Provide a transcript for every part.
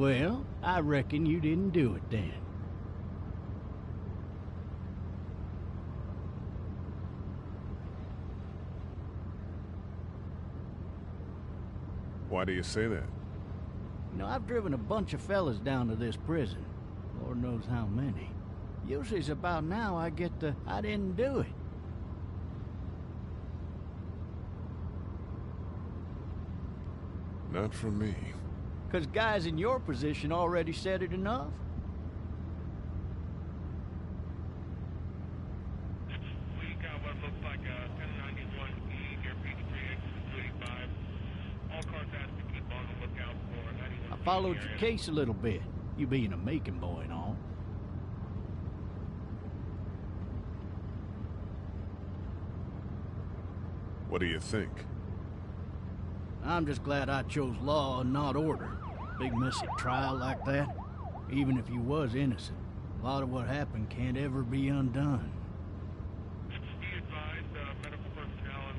Well, I reckon you didn't do it then. Why do you say that? You know, I've driven a bunch of fellas down to this prison. Lord knows how many. Usually it's about now I get the, I didn't do it. Not from me. 'Cause guys in your position already said it enough? We got what looks like a 1091E near Peachtree exit 285. All cars asked to keep on the lookout for 91. I followed your case a little bit, you being a Macon boy and all. What do you think? I'm just glad I chose law and not order. Big messy trial like that, even if you was innocent, a lot of what happened can't ever be undone.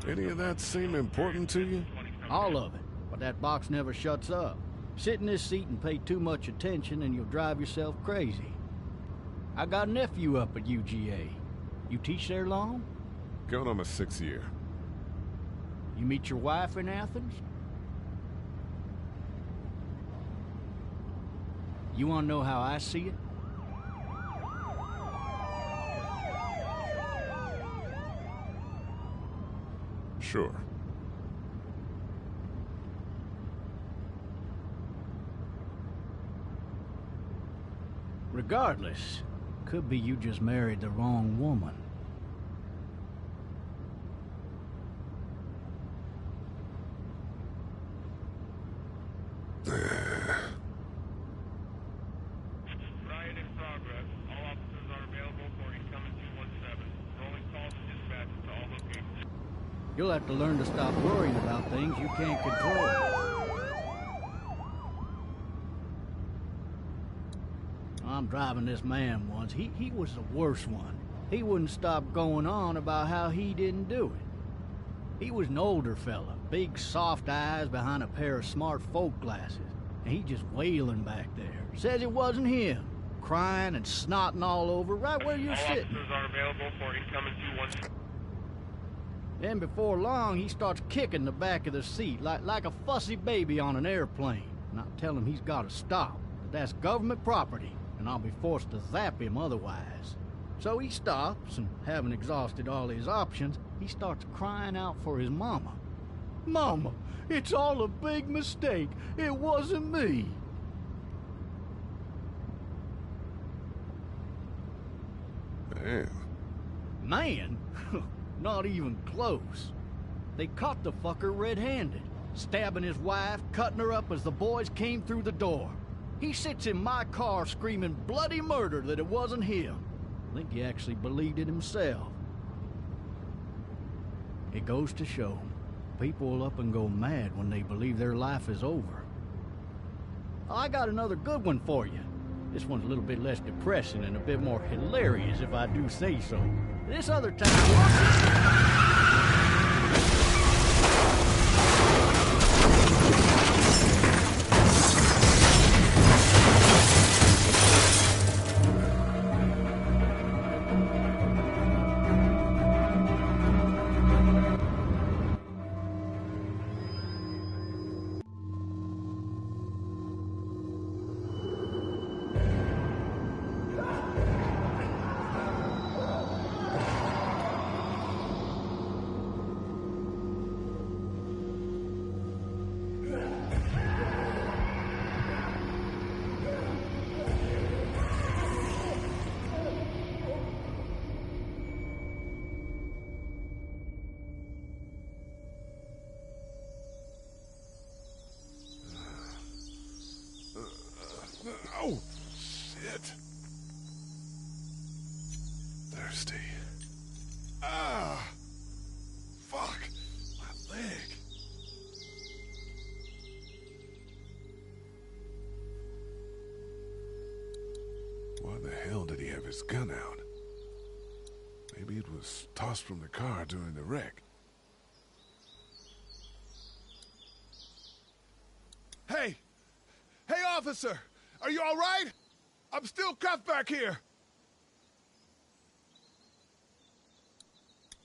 Any of that seem important to you? All of it, but that box never shuts up. Sit in this seat and pay too much attention and you'll drive yourself crazy. I got a nephew up at UGA. You teach there long? Going on my 6th year. You meet your wife in Athens? You want to know how I see it? Sure. Regardless, could be you just married the wrong woman. Riot in progress. All officers are available for incoming 217. Rolling calls and dispatches to all locations. You'll have to learn to stop worrying about things you can't control. I'm driving this man once. He was the worst one. He wouldn't stop going on about how he didn't do it. He was an older fella, big soft eyes behind a pair of smart folk glasses. And he just wailing back there. Says it wasn't him. Crying and snotting all over right where you're sitting. All officers are available for incoming 217. Then before long, he starts kicking the back of the seat like a fussy baby on an airplane. And I tell him he's got to stop, that that's government property, and I'll be forced to zap him otherwise. So he stops, and having exhausted all his options, he starts crying out for his mama. Mama, it's all a big mistake. It wasn't me. Man. Man? Not even close. They caught the fucker red-handed, stabbing his wife, cutting her up as the boys came through the door. He sits in my car screaming bloody murder that it wasn't him. I think he actually believed it himself. It goes to show, people will up and go mad when they believe their life is over. Oh, I got another good one for you. This one's a little bit less depressing and a bit more hilarious, if I do say so. This other time... Oh, shit. Thirsty. Ah! Fuck! My leg. Why the hell did he have his gun out? Maybe it was tossed from the car during the wreck. Hey! Hey, officer! Are you all right? I'm still cuffed back here.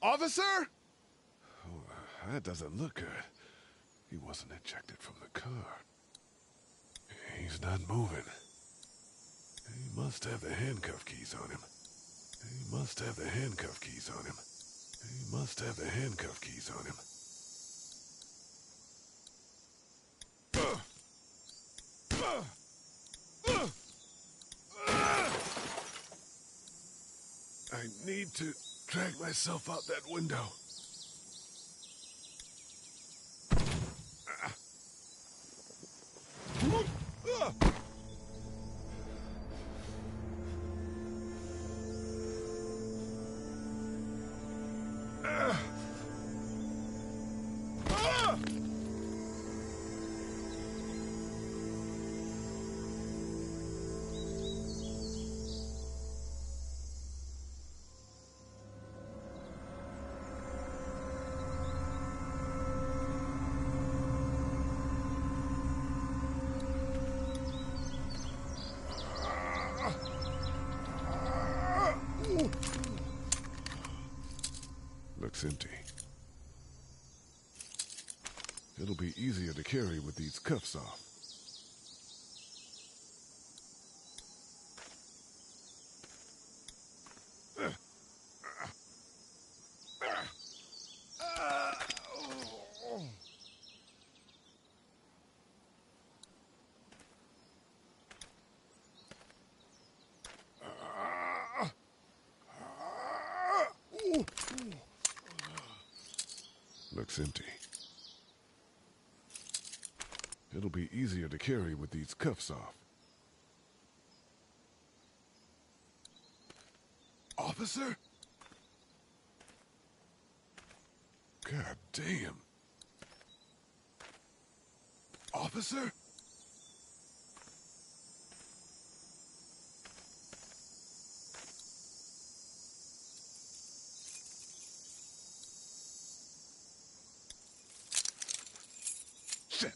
Officer? Oh, that doesn't look good. He wasn't ejected from the car. He's not moving. He must have the handcuff keys on him. He must have the handcuff keys on him. He must have the handcuff keys on him. I need to drag myself out that window. Looks empty. It'll be easier to carry with these cuffs off. Looks empty. It'll be easier to carry with these cuffs off. Officer? God damn. Officer? Shit.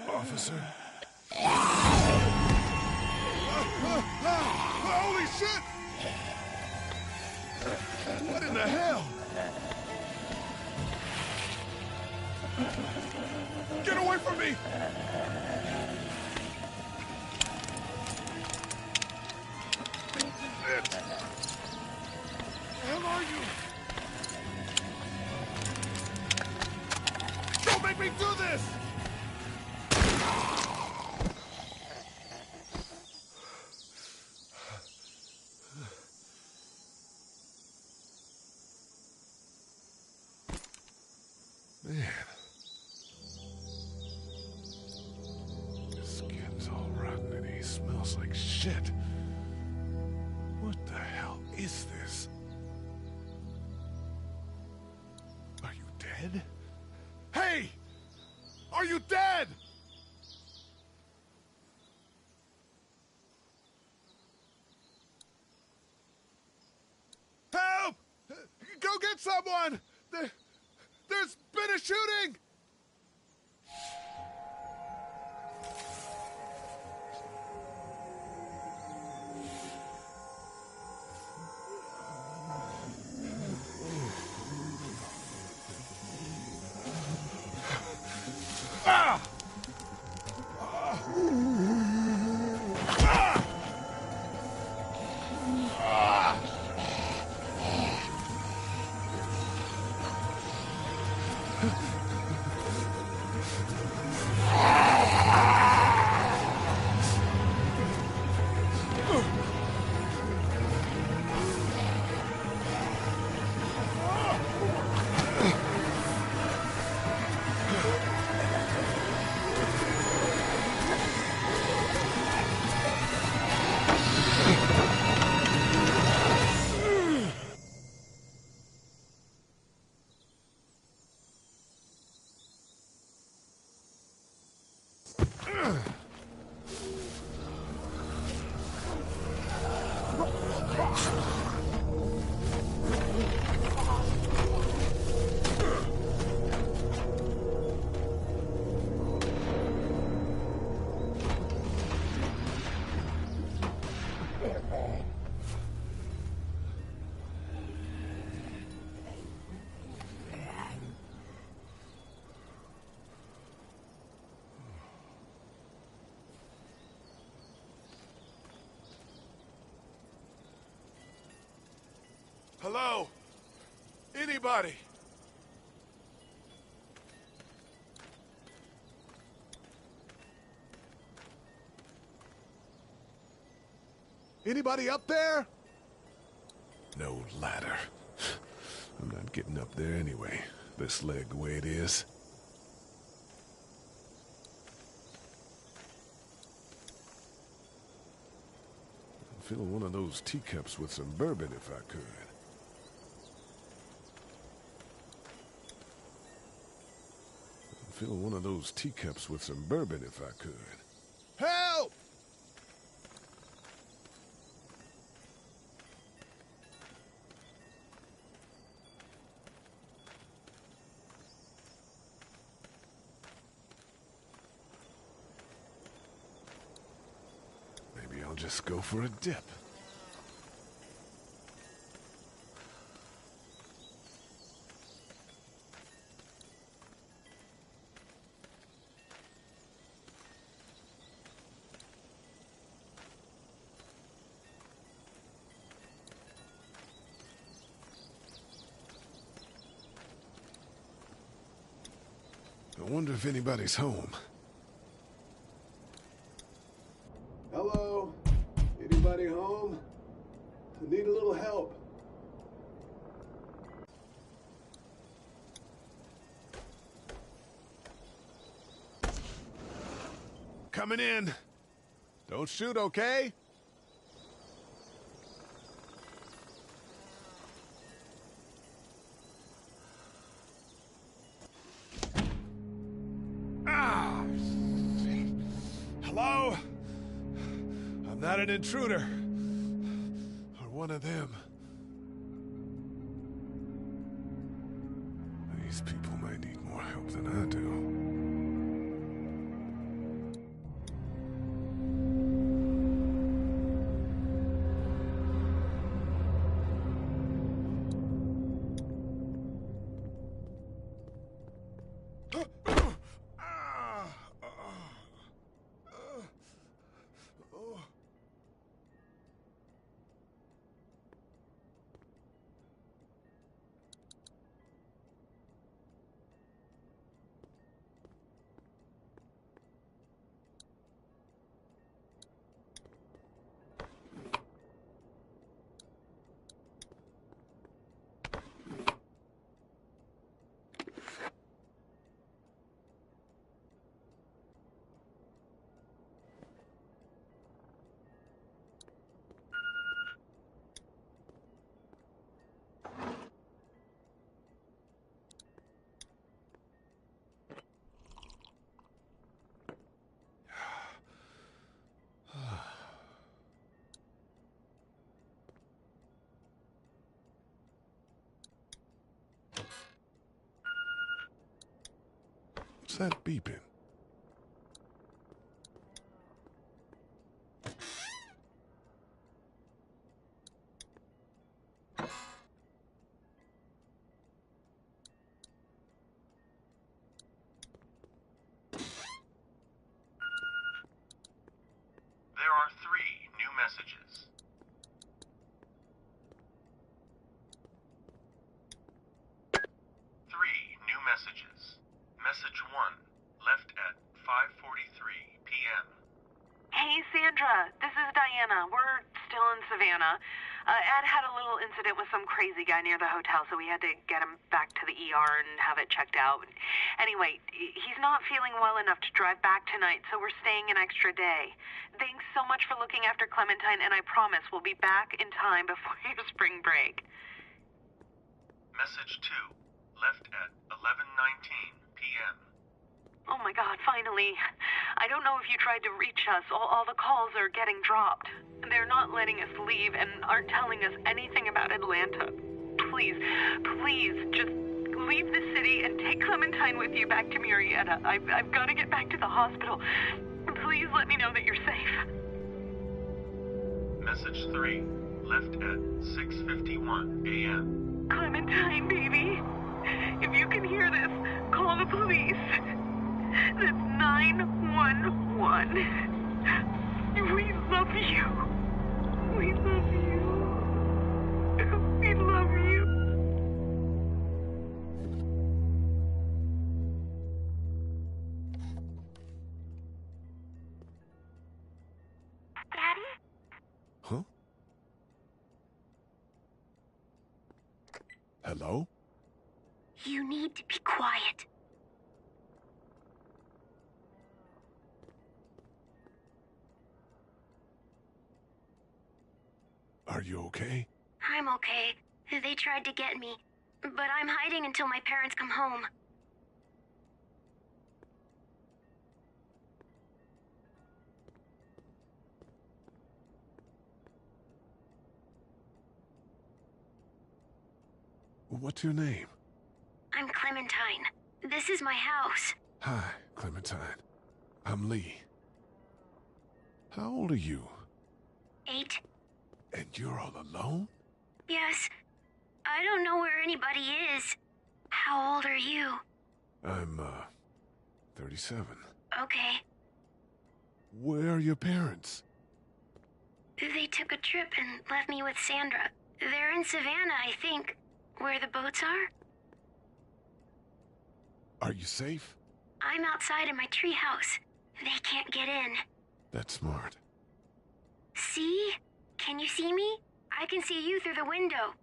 Officer? Holy shit! What in the hell? Get away from me! Where the hell are you? Don't make me do this! Man. His skin's all rotten and he smells like shit. What the hell is this? Are you dead? Hey! Are you dead? Help! Go get someone! There's been a shooting! Ah! Hello? Anybody? Anybody up there? No ladder. I'm not getting up there anyway. This leg the way it is. I'd fill one of those teacups with some bourbon if I could. Fill one of those teacups with some bourbon if I could. Help! Maybe I'll just go for a dip. I wonder if anybody's home. Hello? Anybody home? I need a little help. Coming in. Don't shoot, okay? Hello? I'm not an intruder. Or one of them. These people may need more help than I do. What's that beeping? There are 3 new messages. Message 1, left at 5:43 p.m. Hey, Sandra. This is Diana. We're still in Savannah. Ed had a little incident with some crazy guy near the hotel, so we had to get him back to the ER and have it checked out. Anyway, he's not feeling well enough to drive back tonight, so we're staying an extra day. Thanks so much for looking after Clementine, and I promise we'll be back in time before your spring break. Message 2, left at 11:19 p.m. Oh my God, finally. I don't know if you tried to reach us. All the calls are getting dropped. They're not letting us leave and aren't telling us anything about Atlanta. Please, please, just leave the city and take Clementine with you back to Murrieta. I've got to get back to the hospital. Please let me know that you're safe. Message 3, left at 6:51 a.m. Clementine, baby. If you can hear this, call the police. That's 911. We love you. We love you. We love you. Daddy? Huh? Hello? You need to be quiet. Are you okay? I'm okay. They tried to get me, but I'm hiding until my parents come home. What's your name? I'm Clementine. This is my house. Hi, Clementine. I'm Lee. How old are you? 8. And you're all alone? Yes. I don't know where anybody is. How old are you? I'm, 37. Okay. Where are your parents? They took a trip and left me with Sandra. They're in Savannah, I think. Where the boats are? Are you safe? I'm outside in my treehouse. They can't get in. That's smart. See? Can you see me? I can see you through the window.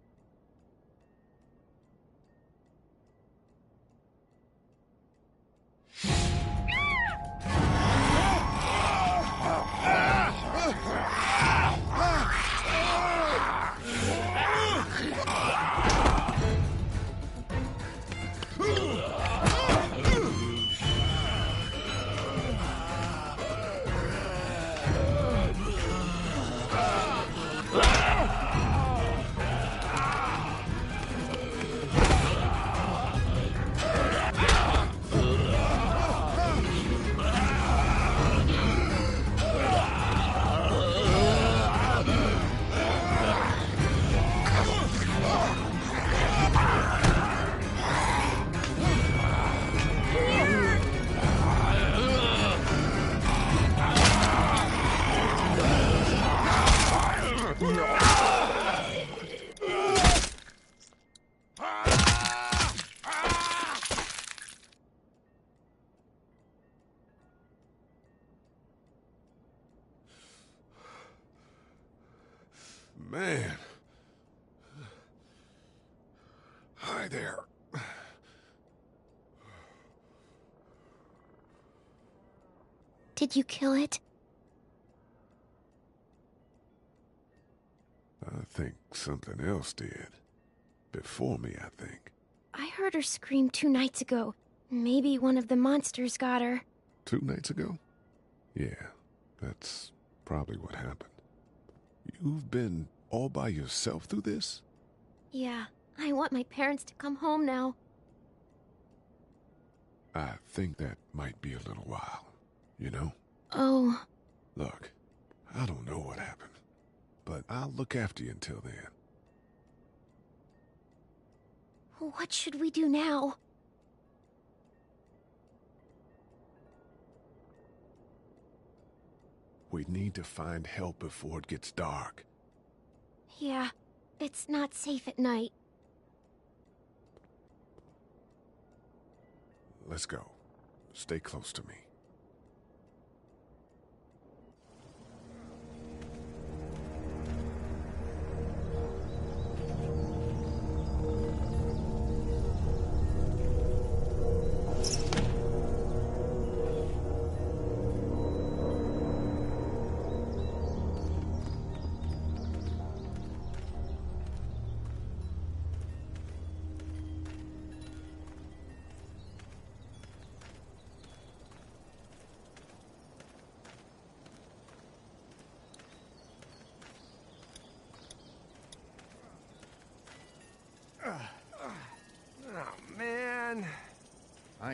Man. Hi there. Did you kill it? I think something else did. Before me, I think. I heard her scream 2 nights ago. Maybe one of the monsters got her. 2 nights ago? Yeah, that's probably what happened. You've been all by yourself through this? Yeah, I want my parents to come home now. I think that might be a little while, you know? Oh. Look, I don't know what happened, but I'll look after you until then. What should we do now? We need to find help before it gets dark. Yeah, it's not safe at night. Let's go. Stay close to me.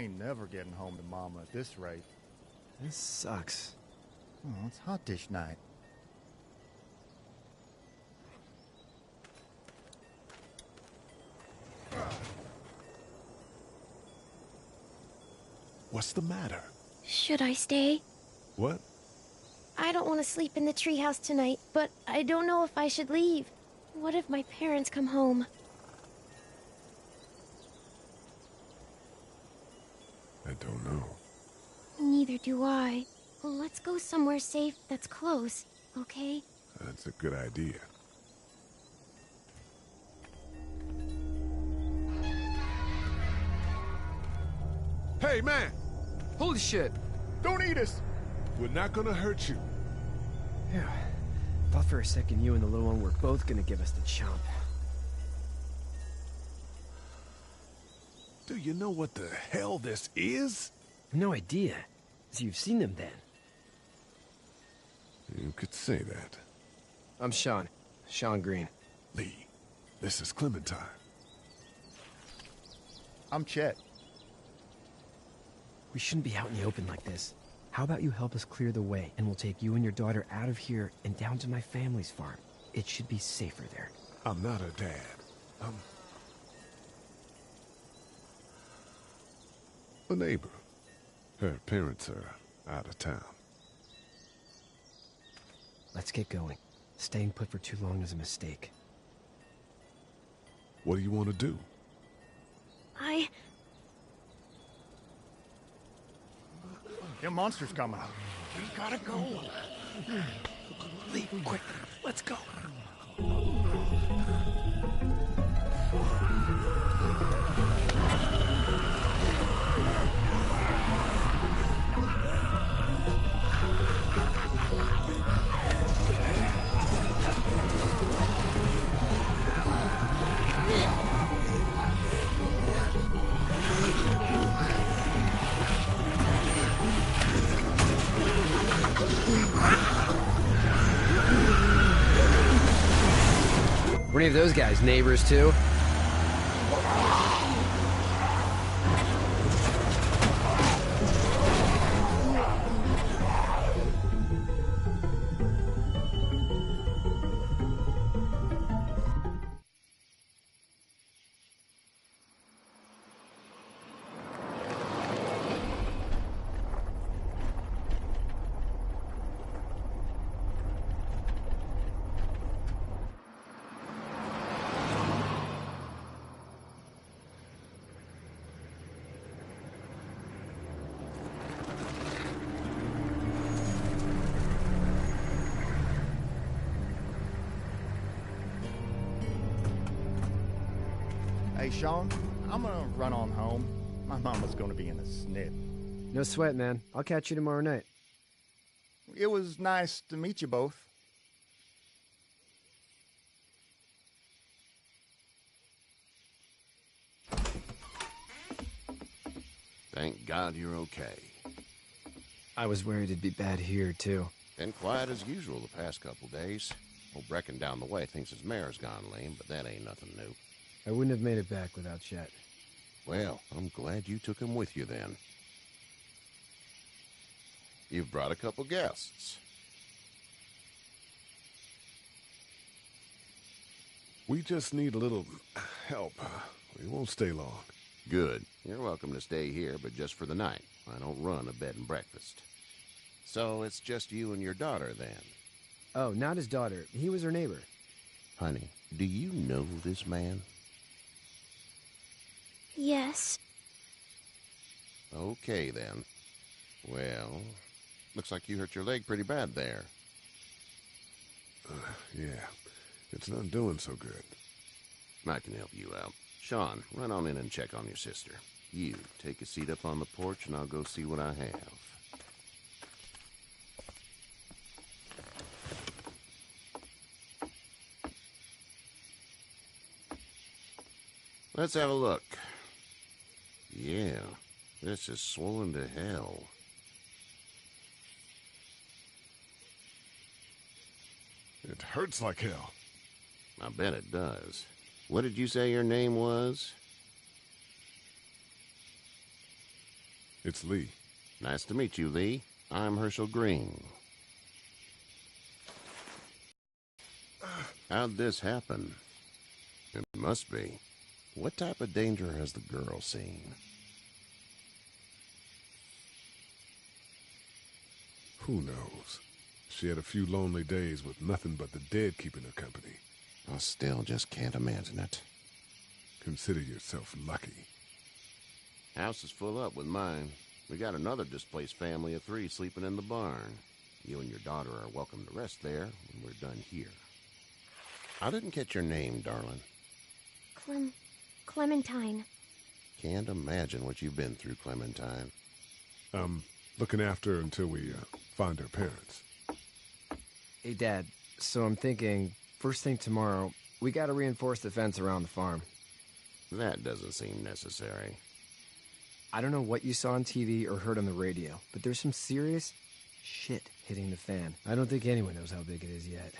ain't never getting home to Mama at this rate. This sucks. Oh, it's hot dish night. What's the matter? Should I stay? What? I don't want to sleep in the treehouse tonight, but I don't know if I should leave. What if my parents come home? I don't know. Neither do I. Well, let's go somewhere safe that's close, okay? That's a good idea. Hey, man! Holy shit! Don't eat us! We're not gonna hurt you. Yeah. Thought for a second you and the little one were both gonna give us the chomp. Do you know what the hell this is? No idea. So you've seen them then? You could say that. I'm Sean. Sean Green. Lee, this is Clementine. I'm Chet. We shouldn't be out in the open like this. How about you help us clear the way, and we'll take you and your daughter out of here and down to my family's farm. It should be safer there. I'm not her dad. I'm a neighbor. Her parents are out of town. Let's get going. Staying put for too long is a mistake. What do you want to do? Them monsters coming. We gotta go. Leave, quick. Let's go. Were any of those guys neighbors too? Hey, Sean, I'm gonna run on home. My mama's gonna be in a snit. No sweat, man. I'll catch you tomorrow night. It was nice to meet you both. Thank God you're okay. I was worried it'd be bad here, too. Been quiet as usual the past couple days. Old Brecken down the way thinks his mare's gone lame, but that ain't nothing new. I wouldn't have made it back without Chet. Well, I'm glad you took him with you then. You've brought a couple guests. We just need a little help. We won't stay long. Good. You're welcome to stay here, but just for the night. I don't run a bed and breakfast. So it's just you and your daughter then? Oh, not his daughter. He was her neighbor. Honey, do you know this man? Yes. Okay, then. Well, looks like you hurt your leg pretty bad there. Yeah, it's not doing so good. I can help you out. Sean, run on in and check on your sister. You, take a seat up on the porch and I'll go see what I have. Let's have a look. Yeah, this is swollen to hell. It hurts like hell. I bet it does. What did you say your name was? It's Lee. Nice to meet you, Lee. I'm Herschel Green. How'd this happen? It must be. What type of danger has the girl seen? Who knows? She had a few lonely days with nothing but the dead keeping her company. I still just can't imagine it. Consider yourself lucky. House is full up with mine. We got another displaced family of 3 sleeping in the barn. You and your daughter are welcome to rest there when we're done here. I didn't catch your name, darling. Clementine. Can't imagine what you've been through, Clementine. Looking after her until we find her parents. Hey, Dad, so I'm thinking, first thing tomorrow, we gotta reinforce the fence around the farm. That doesn't seem necessary. I don't know what you saw on TV or heard on the radio, but there's some serious shit hitting the fan. I don't think anyone knows how big it is yet.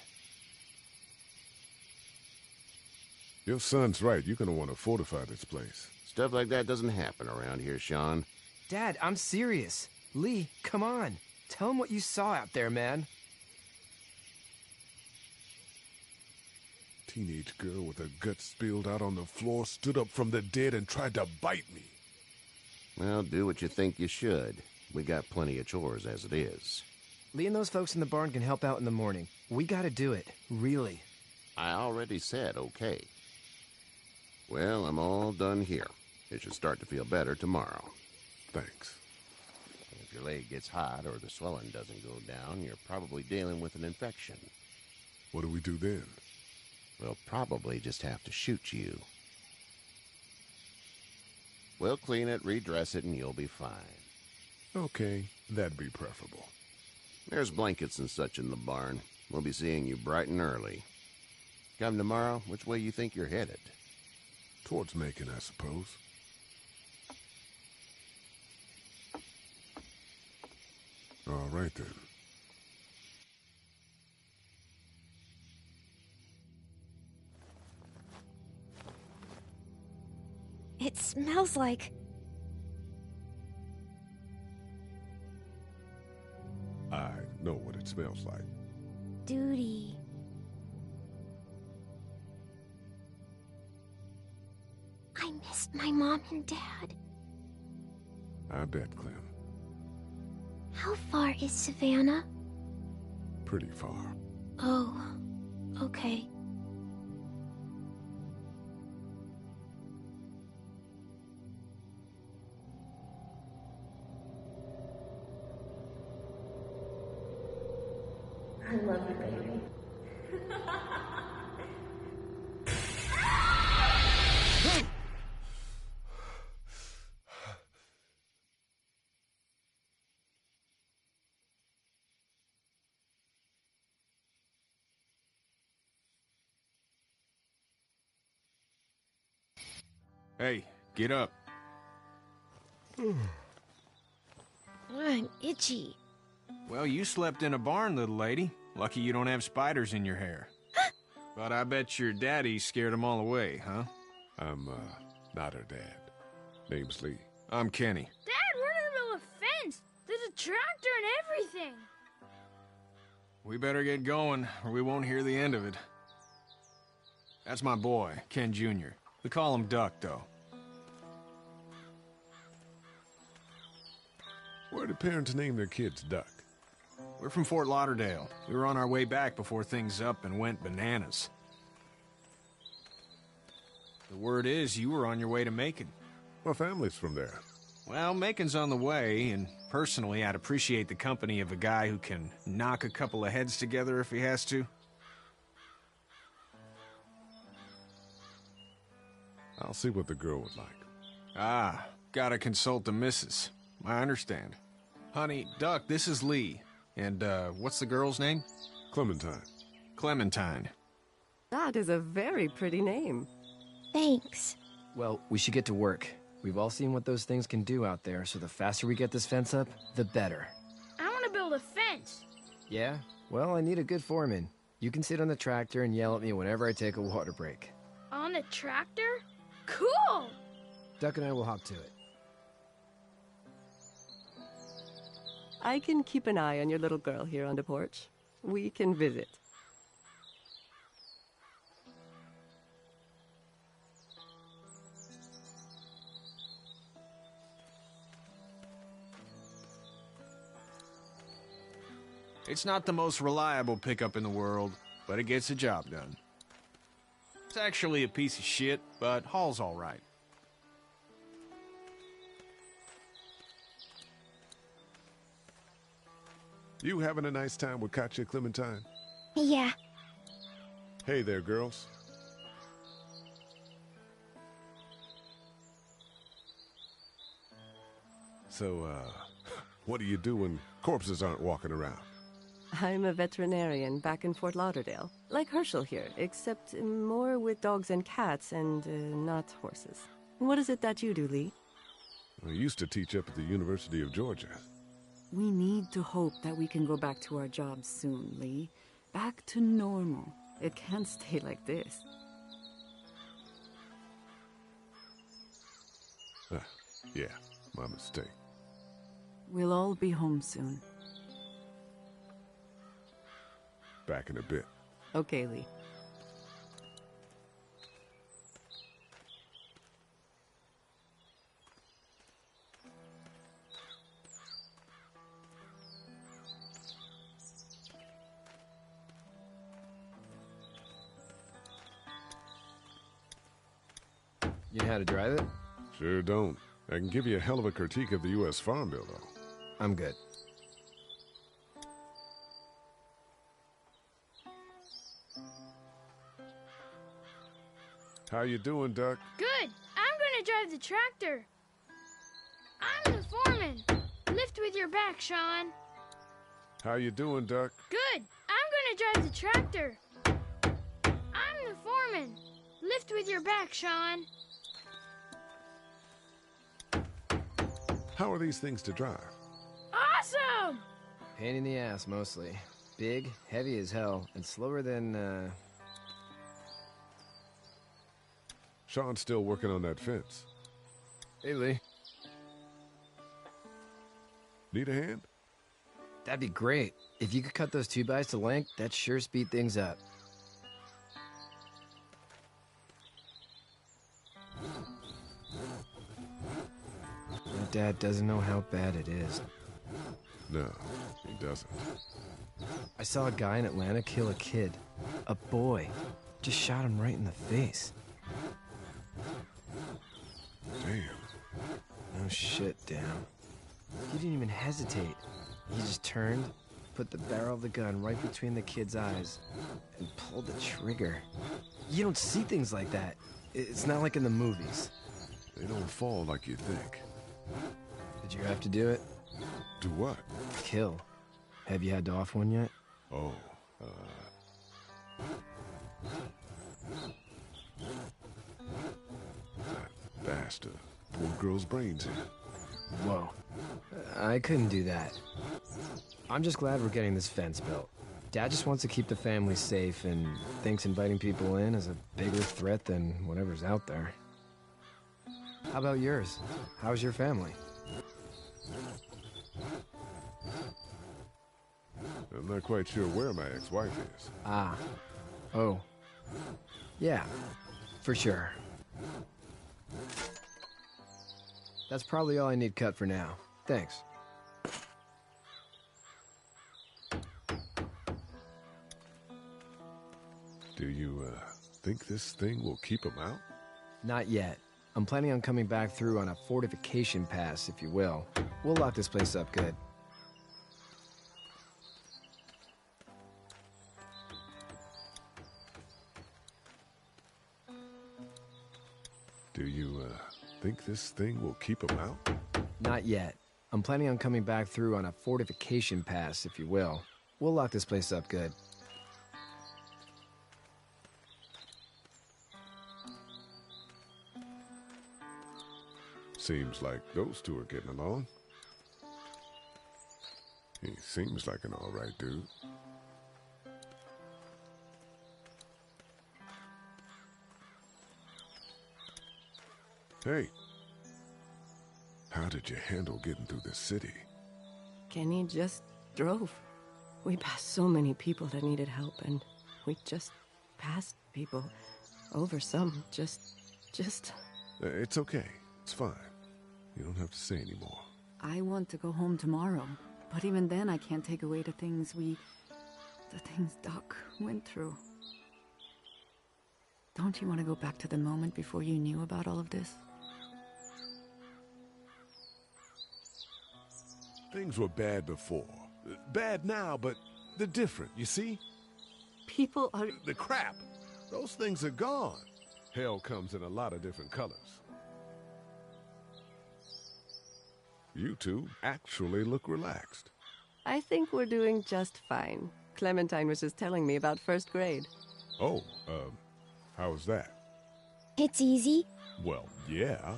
Your son's right. You're gonna want to fortify this place. Stuff like that doesn't happen around here, Sean. Dad, I'm serious. Lee, come on. Tell him what you saw out there, man. Teenage girl with her guts spilled out on the floor stood up from the dead and tried to bite me. Well, do what you think you should. We got plenty of chores as it is. Lee and those folks in the barn can help out in the morning. We gotta do it. Really. I already said okay. Well, I'm all done here. It should start to feel better tomorrow. Thanks. If your leg gets hot or the swelling doesn't go down, you're probably dealing with an infection. What do we do then? We'll probably just have to shoot you. We'll clean it, redress it, and you'll be fine. Okay, that'd be preferable. There's blankets and such in the barn. We'll be seeing you bright and early. Come tomorrow, which way you think you're headed? Towards Macon, I suppose. All right, then. It smells like... I know what it smells like. duty. I missed my mom and dad. I bet, Clem. How far is Savannah? Pretty far. Oh, okay. I love you, baby. Hey, get up. I'm itchy. Well, you slept in a barn, little lady. Lucky you don't have spiders in your hair. But I bet your daddy scared them all away, huh? I'm, not her dad. Name's Lee. I'm Kenny. Dad, we're in the middle of a fence. There's a tractor and everything. We better get going, or we won't hear the end of it. That's my boy, Ken Jr. We call him Duck, though. Where do parents name their kids Duck? We're from Fort Lauderdale. We were on our way back before things up and went bananas. The word is you were on your way to Macon. My family's from there. Well, Macon's on the way, and personally, I'd appreciate the company of a guy who can knock a couple of heads together if he has to. I'll see what the girl would like. Ah, gotta consult the missus. I understand. Honey, Duck, this is Lee. And, what's the girl's name? Clementine. Clementine. That is a very pretty name. Thanks. Well, we should get to work. We've all seen what those things can do out there, so the faster we get this fence up, the better. I want to build a fence. Yeah? Well, I need a good foreman. You can sit on the tractor and yell at me whenever I take a water break. On a tractor? Cool! Duck and I will hop to it. I can keep an eye on your little girl here on the porch. We can visit. It's not the most reliable pickup in the world, but it gets the job done. It's actually a piece of shit, but haul's all right. You having a nice time with Katya, Clementine? Yeah. Hey there, girls. So, what do you do when corpses aren't walking around? I'm a veterinarian back in Fort Lauderdale. Like Herschel here, except more with dogs and cats and not horses. What is it that you do, Lee? I used to teach up at the University of Georgia. We need to hope that we can go back to our jobs soon, Lee. Back to normal. It can't stay like this. Yeah, my mistake. We'll all be home soon. Back in a bit. Okay, Lee. You know how to drive it? Sure don't. I can give you a hell of a critique of the U.S. Farm Bill, though. I'm good. How you doing, Duck? Good. I'm gonna drive the tractor. I'm the foreman. Lift with your back, Sean. How you doing, Duck? Good. I'm gonna drive the tractor. I'm the foreman. Lift with your back, Sean. How are these things to drive? Awesome! Pain in the ass, mostly. Big, heavy as hell, and slower than, Sean's still working on that fence. Hey, Lee. Need a hand? That'd be great. If you could cut those 2x to length, that'd sure speed things up. My dad doesn't know how bad it is. No, he doesn't. I saw a guy in Atlanta kill a kid. A boy. Just shot him right in the face. Damn. No shit, damn. He didn't even hesitate. He just turned, put the barrel of the gun right between the kid's eyes, and pulled the trigger. You don't see things like that. It's not like in the movies. They don't fall like you think. Did you have to do it? Do what? Kill. Have you had to off one yet? Oh, that bastard. Poor girl's brains in. Whoa. I couldn't do that. I'm just glad we're getting this fence built. Dad just wants to keep the family safe and thinks inviting people in is a bigger threat than whatever's out there. How about yours? How's your family? I'm not quite sure where my ex-wife is. Ah. Oh. Yeah. For sure. That's probably all I need cut for now. Thanks. Do you, think this thing will keep them out? Not yet. I'm planning on coming back through on a fortification pass, if you will. We'll lock this place up good. Do you, think this thing will keep them out? Not yet. I'm planning on coming back through on a fortification pass, if you will. We'll lock this place up good. Seems like those two are getting along. He seems like an alright dude. Hey. How did you handle getting through the city? Kenny just drove. We passed so many people that needed help, and we just passed people. Over some, just... It's okay. It's fine. You don't have to say anymore. I want to go home tomorrow, but even then I can't take away the things Doc went through. Don't you want to go back to the moment before you knew about all of this? Things were bad before. Bad now, but they're different, you see? People are... The crap! Those things are gone. Hell comes in a lot of different colors. You two actually look relaxed. I think we're doing just fine. Clementine was just telling me about first grade. Oh, how was that? It's easy. Well, yeah.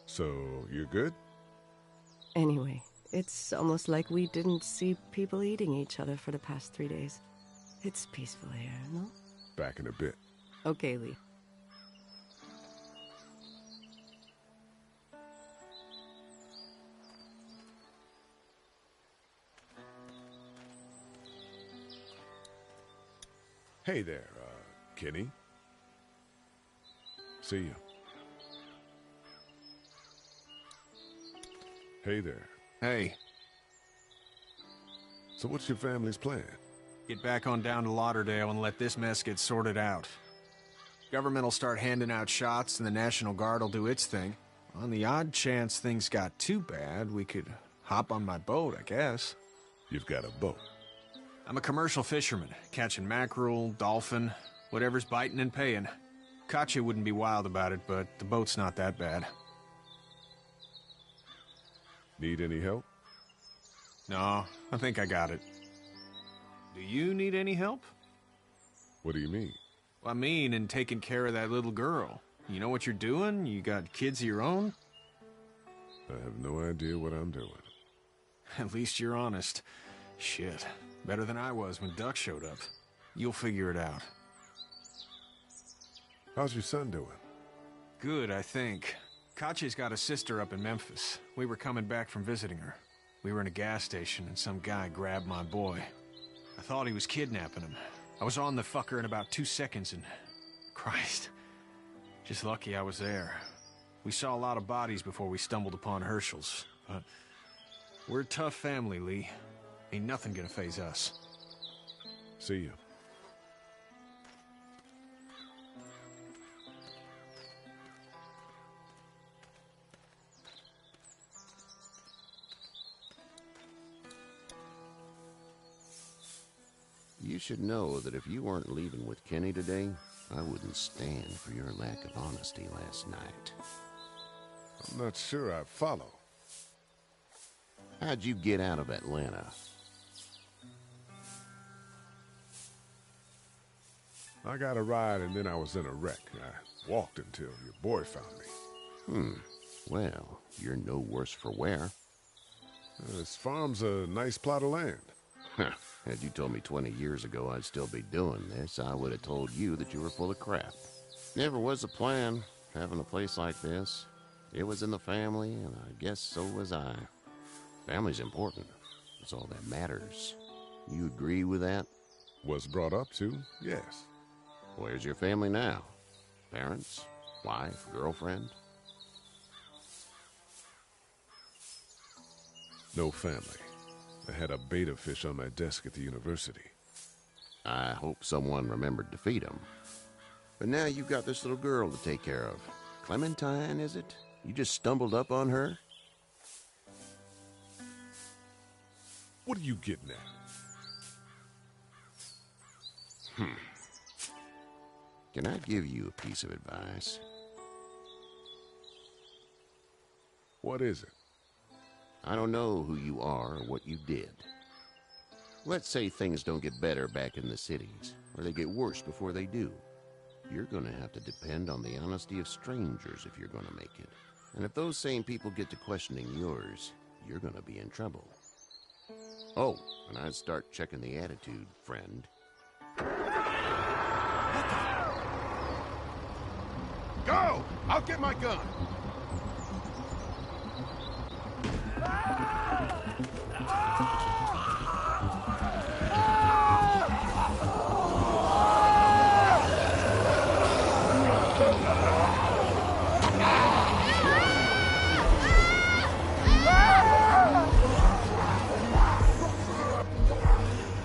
So, you're good? Anyway, it's almost like we didn't see people eating each other for the past 3 days. It's peaceful here, no? Back in a bit. Okay, Lee. Hey there, Kenny. See you. Hey there. Hey. So what's your family's plan? Get back on down to Lauderdale and let this mess get sorted out. Government will start handing out shots and the National Guard will do its thing. On the odd chance things got too bad, we could hop on my boat, I guess. You've got a boat. I'm a commercial fisherman, catching mackerel, dolphin, whatever's biting and paying. Katya wouldn't be wild about it, but the boat's not that bad. Need any help? No, I think I got it. Do you need any help? What do you mean? I mean, in taking care of that little girl. You know what you're doing? You got kids of your own? I have no idea what I'm doing. At least you're honest. Shit. Better than I was when Duck showed up. You'll figure it out. How's your son doing? Good, I think. Katya's got a sister up in Memphis. We were coming back from visiting her. We were in a gas station and some guy grabbed my boy. I thought he was kidnapping him. I was on the fucker in about 2 seconds and... Christ. Just lucky I was there. We saw a lot of bodies before we stumbled upon Herschel's, but... We're a tough family, Lee. Ain't nothing gonna faze us. See you. You should know that if you weren't leaving with Kenny today, I wouldn't stand for your lack of honesty last night. I'm not sure I follow. How'd you get out of Atlanta? I got a ride and then I was in a wreck. I walked until your boy found me. Well, you're no worse for wear. This farm's a nice plot of land. Had you told me 20 years ago I'd still be doing this, I would have told you that you were full of crap. Never was a plan, having a place like this. It was in the family, and I guess so was I. Family's important. That's all that matters. You agree with that? Was brought up to, yes. Where's your family now? Parents? Wife? Girlfriend? No family. I had a betta fish on my desk at the university. I hope someone remembered to feed him. But now you've got this little girl to take care of. Clementine, is it? You just stumbled up on her? What are you getting at? Can I give you a piece of advice? What is it? I don't know who you are or what you did. Let's say things don't get better back in the cities, or they get worse before they do. You're gonna have to depend on the honesty of strangers if you're gonna make it. And if those same people get to questioning yours, you're gonna be in trouble. Oh, and I'd start checking the attitude, friend. Go! I'll get my gun!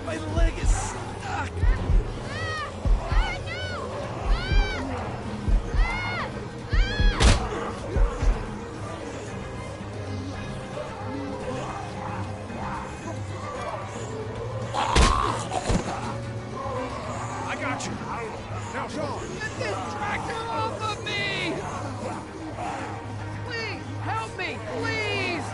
My leg is stuck! I got you. Now, Sean. Get this tractor off of me! Please, help me, please!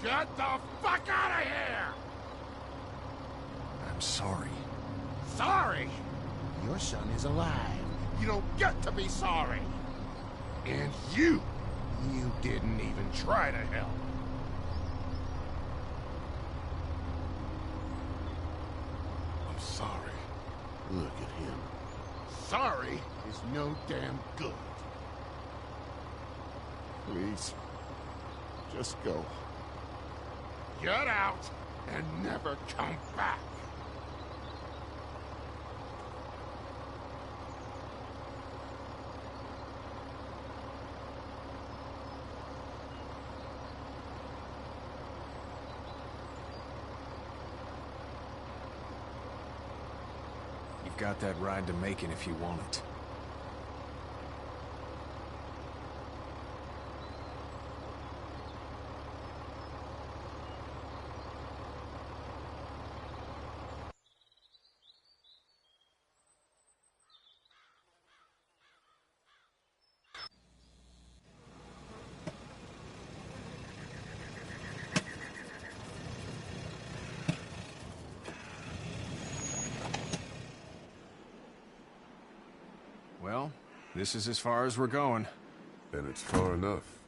Get the fuck out of here! I'm sorry. Sorry? Your son is alive. You don't get to be sorry. And you didn't even try to help. I'm sorry. Look at him. Sorry is no damn good. Please. Just go. Get out and never come back. You've got that ride to Macon if you want it. Well, this is as far as we're going. And it's far enough.